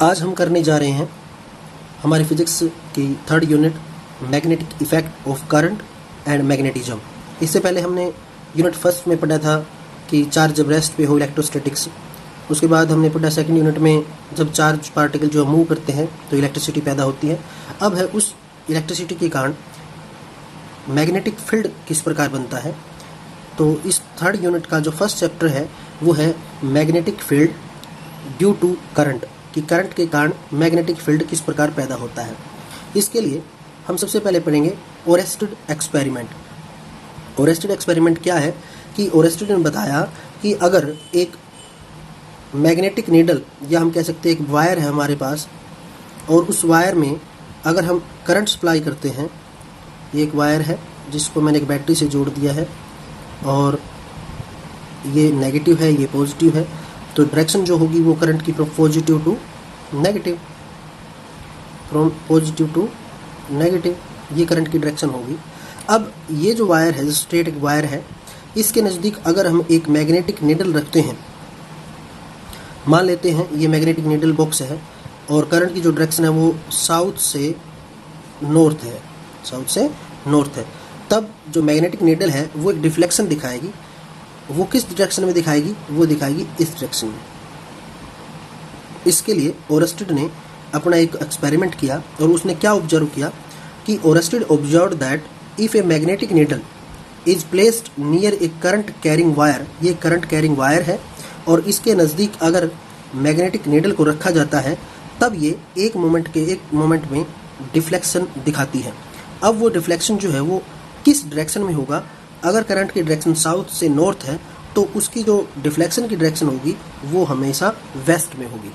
आज हम करने जा रहे हैं हमारे फिजिक्स की third unit magnetic effect of current and magnetism. इससे पहले हमने यूनिट फर्स्ट में पढ़ा था कि चार्ज जब रेस्ट पे हो इलेक्ट्रोस्टैटिक्स। उसके बाद हमने पढ़ा सेकंड यूनिट में जब चार्ज पार्टिकल जो मूव करते हैं तो इलेक्ट्रिसिटी पैदा होती है। अब है उस इलेक्ट्रिसिटी के कारण मैग्नेटिक फील्ड किस प्रकार बनता है। तो इस थर्ड यूनिट का जो फर्स्ट चैप्टर है वो है magnetic field due to current, कि करंट के कारण मैग्नेटिक फील्ड किस प्रकार पैदा होता है। इसके लिए हम सबसे पहले पढ़ेंगे ओरेस्टेड एक्सपेरिमेंट। ओरेस्टेड एक्सपेरिमेंट क्या है कि ओरेस्टेड ने बताया कि अगर एक मैग्नेटिक नीडल या हम कह सकते हैं एक वायर है हमारे पास, और उस वायर में अगर हम करंट सप्लाई करते हैं, ये एक वायर है जिसको मैंने एक बैटरी से जोड़ दिया है और ये नेगेटिव है, ये पॉजिटिव है, तो डायरेक्शन जो होगी वो करंट की positive to negative, from positive to negative, ये करंट की डायरेक्शन होगी। अब ये जो वायर है, जो स्ट्रेट एक वायर है, इसके नज़दीक अगर हम एक मैग्नेटिक नीडल रखते हैं, मान लेते हैं ये मैग्नेटिक नीडल बॉक्स है और करंट की जो डायरेक्शन है वो साउथ से नॉर्थ है, साउथ से नॉर्थ है, तब जो मैग्नेटिक नीडल है वो एक डिफ्लेक्शन दिखाएगी। वो किस डायरेक्शन में दिखाएगी? वो दिखाएगी इस डायरेक्शन में। इसके लिए ओरेस्टेड ने अपना एक एक्सपेरिमेंट किया और उसने क्या ऑब्जर्व किया कि Oersted observe that if a magnetic needle is placed near A current carrying wire, ये करंट कैरिंग वायर है और इसके नज़दीक अगर मैग्नेटिक नीडल को रखा जाता है तब ये एक मोमेंट में डिफ्लेक्शन दिखाती है। अब वो डिफ्लेक्शन जो है वो किस डायरेक्शन में होगा? अगर करंट की डायरेक्शन साउथ से नॉर्थ है तो उसकी जो डिफ्लेक्शन की डायरेक्शन होगी वो हमेशा वेस्ट में होगी।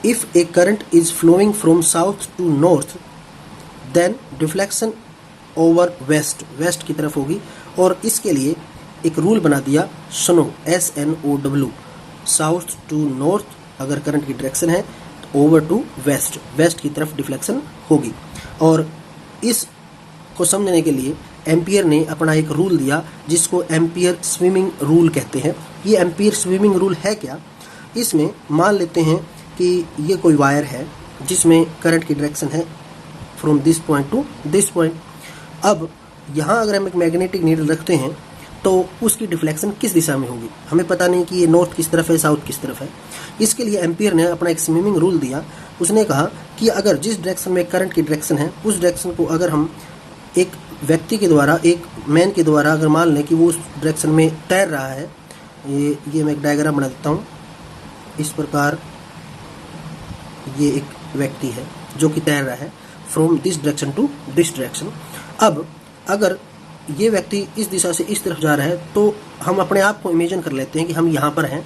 If a current is flowing from south to north then deflection over west, west की तरफ होगी। और इसके लिए एक रूल बना दिया SNOW, SNOW, south to north अगर करंट की डायरेक्शन है तो ओवर टू वेस्ट, वेस्ट की तरफ डिफ्लेक्शन होगी। और इस को समझने के लिए एम्पियर ने अपना एक रूल दिया जिसको एम्पियर स्विमिंग रूल कहते हैं। ये एम्पियर स्विमिंग रूल है क्या? इसमें मान लेते हैं कि ये कोई वायर है जिसमें करंट की डायरेक्शन है from this point two this point. अब यहाँ अगर हम एक मैग्नेटिक नीडल रखते हैं तो उसकी डिफ्लेक्शन किस दिशा में होगी? हमें पता नहीं कि ये नॉर्थ किस तरफ है, साउथ किस तरफ है। इसके लिए एम्पियर ने अपना एक स्विमिंग रूल दिया। उसने कहा कि अगर जिस डायरेक्शन में करंट की डायरेक्शन है उस डायरेक्शन को अगर हम एक व्यक्ति के द्वारा, एक मैन के द्वारा अगर मान लें कि वो उस डायरेक्शन में तैर रहा है, ये मैं एक डायग्राम बना देता हूँ। इस प्रकार ये एक व्यक्ति है जो कि तैर रहा है from this direction to this direction. अब अगर ये व्यक्ति इस दिशा से इस तरफ जा रहा है तो हम अपने आप को इमेजिन कर लेते हैं कि हम यहाँ पर हैं।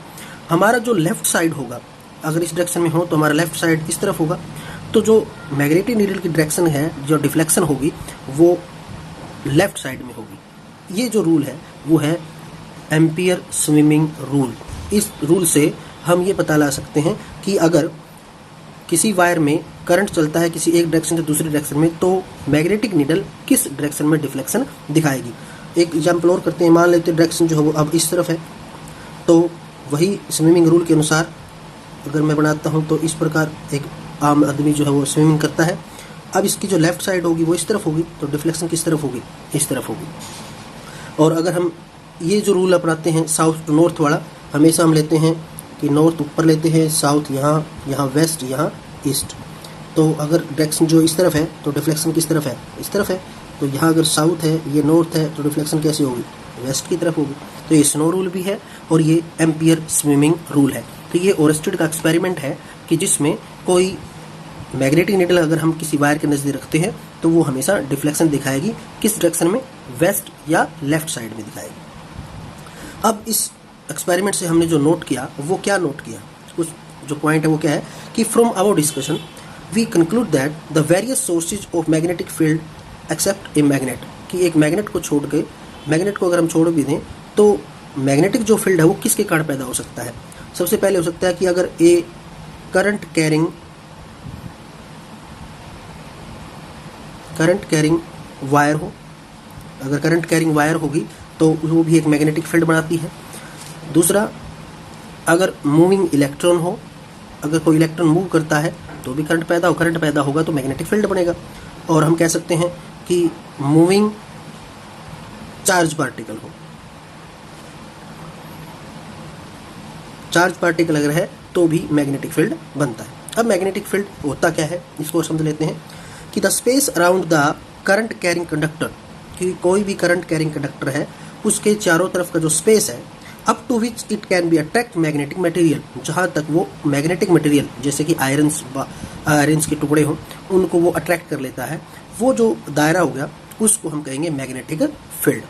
हमारा जो लेफ्ट साइड होगा, अगर इस डायरेक्शन में हो तो हमारा लेफ्ट साइड इस तरफ होगा, तो जो मैग्नेटिक नीडल की डायरेक्शन है, जो डिफ्लेक्शन होगी वो लेफ्ट साइड में होगी। ये जो रूल है वो है एम्पियर स्विमिंग रूल। इस रूल से हम ये पता लगा सकते हैं कि अगर किसी वायर में करंट चलता है किसी एक डायरेक्शन से दूसरी डायरेक्शन में तो मैग्नेटिक नीडल किस डायरेक्शन में डिफ्लेक्शन दिखाएगी। एक एग्जाम्पल और करते हैं। मान लेते हैं डायरेक्शन जो है वो अब इस तरफ है, तो वही स्विमिंग रूल के अनुसार अगर मैं बनाता हूँ तो इस प्रकार एक आम आदमी जो है वो स्विमिंग करता है। अब इसकी जो लेफ्ट साइड होगी वो इस तरफ होगी, तो डिफ्लेक्शन किस तरफ होगी? इस तरफ होगी। और अगर हम ये जो रूल अपनाते हैं साउथ टू नॉर्थ वाला, हमेशा हम लेते हैं कि नॉर्थ ऊपर लेते हैं, साउथ यहाँ, यहाँ वेस्ट, यहाँ ईस्ट। तो अगर डायरेक्शन जो इस तरफ है तो डिफ्लेक्शन किस तरफ है? इस तरफ है। तो यहाँ अगर साउथ है, ये नॉर्थ है, तो डिफ्लेक्शन कैसी होगी? वेस्ट की तरफ होगी। तो ये स्नो रूल भी है और ये एम्पियर स्विमिंग रूल है। तो ये ओरेस्टेड का एक्सपेरिमेंट है कि जिसमें कोई मैग्नेटिक नीडल अगर हम किसी वायर के नज़दीक रखते हैं तो वो हमेशा डिफ्लेक्शन दिखाएगी। किस डायरेक्शन में? वेस्ट या लेफ्ट साइड में दिखाएगी। अब इस एक्सपेरिमेंट से हमने जो नोट किया वो क्या नोट किया? उस जो पॉइंट है वो क्या है कि from our discussion we conclude that the various sources of magnetic field except a magnet, कि एक मैग्नेट को छोड़ के, मैग्नेट को अगर हम छोड़ भी दें तो मैग्नेटिक जो फील्ड है वो किसके कारण पैदा हो सकता है? सबसे पहले हो सकता है कि अगर ए करंट कैरिंग वायर हो, अगर करंट कैरिंग वायर होगी तो वो भी एक मैग्नेटिक फील्ड बनाती है। दूसरा, अगर मूविंग इलेक्ट्रॉन हो, अगर कोई इलेक्ट्रॉन मूव करता है तो भी करंट पैदा होगा तो मैग्नेटिक फील्ड बनेगा। और हम कह सकते हैं कि मूविंग चार्ज पार्टिकल हो, चार्ज पार्टिकल अगर है तो भी मैग्नेटिक फील्ड बनता है। अब मैग्नेटिक फील्ड होता क्या है इसको समझ लेते हैं कि the space around the current carrying conductor, कि कोई भी करंट कैरिंग कंडक्टर है उसके चारों तरफ का जो स्पेस है, up to which it can be attract magnetic material, जहाँ तक वो मैग्नेटिक मटेरियल जैसे कि आयरन्स के टुकड़े हों उनको वो अट्रैक्ट कर लेता है, वो जो दायरा हो गया उसको हम कहेंगे मैग्नेटिक फील्ड।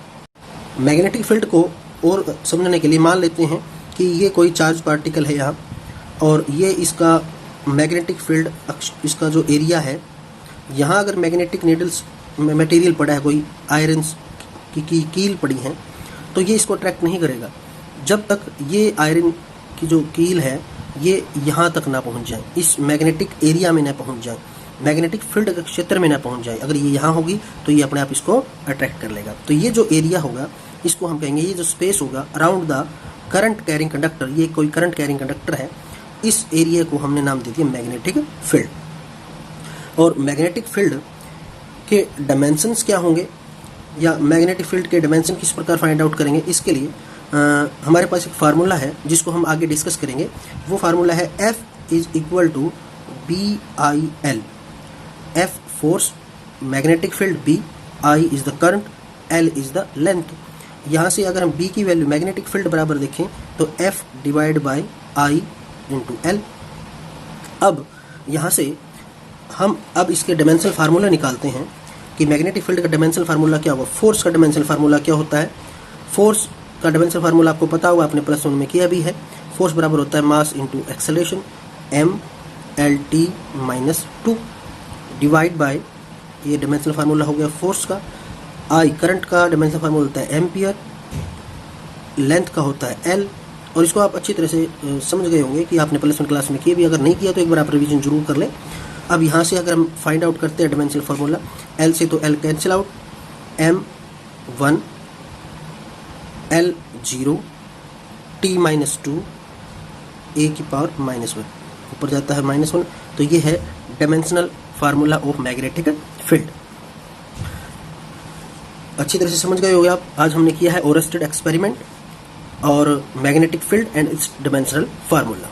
मैग्नेटिक फील्ड को और समझने के लिए मान लेते हैं कि ये कोई चार्ज पार्टिकल है यहाँ, और ये इसका मैग्नेटिक फील्ड इसका जो एरिया है, यहाँ अगर मैग्नेटिक नीडल्स मटेरियल पड़ा है, कोई आयरन्स की कील पड़ी हैं, तो ये इसको अट्रैक्ट नहीं करेगा जब तक ये आयरन की जो कील है ये यहाँ तक ना पहुँच जाए, इस मैग्नेटिक एरिया में ना पहुँच जाए, मैग्नेटिक फील्ड के क्षेत्र में ना पहुँच जाए। अगर ये यहाँ होगी तो ये अपने आप इसको अट्रैक्ट कर लेगा। तो ये जो एरिया होगा इसको हम कहेंगे, ये जो स्पेस होगा around the current carrying conductor, ये कोई करंट कैरिंग कंडक्टर है, इस एरिया को हमने नाम दे दिया मैग्नेटिक फील्ड। और मैग्नेटिक फील्ड के डायमेंशंस क्या होंगे या मैग्नेटिक फील्ड के डायमेंशन किस प्रकार फाइंड आउट करेंगे, इसके लिए हमारे पास एक फार्मूला है जिसको हम आगे डिस्कस करेंगे। वो फार्मूला है F is equal to BIL। F force, magnetic field B, I is the current, L is the length. यहाँ से अगर हम B की वैल्यू मैग्नेटिक फील्ड बराबर देखें तो F divide by I into L। अब यहाँ से हम अब इसके डायमेंशनल फार्मूला निकालते हैं कि मैग्नेटिक फील्ड का डायमेंशनल फार्मूला क्या होगा, फोर्स का डायमेंशनल फार्मूला क्या होता है। फोर्स का डायमेंशनल फार्मूला आपको पता होगा, आपने +1 में किया भी है। फोर्स बराबर होता है mass into acceleration, mLT-2 divide by, ये डायमेंशनल फार्मूला हो गया फोर्स का। आई करंट का डायमेंशनल फार्मूला होता है एम्पियर, लेंथ का होता है L। और इसको आप अच्छी तरह से समझ गए होंगे कि आपने +1 क्लास में किया भी, अगर नहीं किया तो एक बार आप रिवीजन जरूर कर लें। अब यहाँ से अगर हम फाइंड आउट करते हैं डायमेंशनल फार्मूला, L से तो L cancel out, M1 L0 T-2 A की पावर -1, ऊपर जाता है -1। तो ये है dimensional formula of magnetic field. अच्छी तरह से समझ गए होंगे आप। आज हमने किया है ओरस्टेड एक्सपेरिमेंट और magnetic field and it's dimensional formula.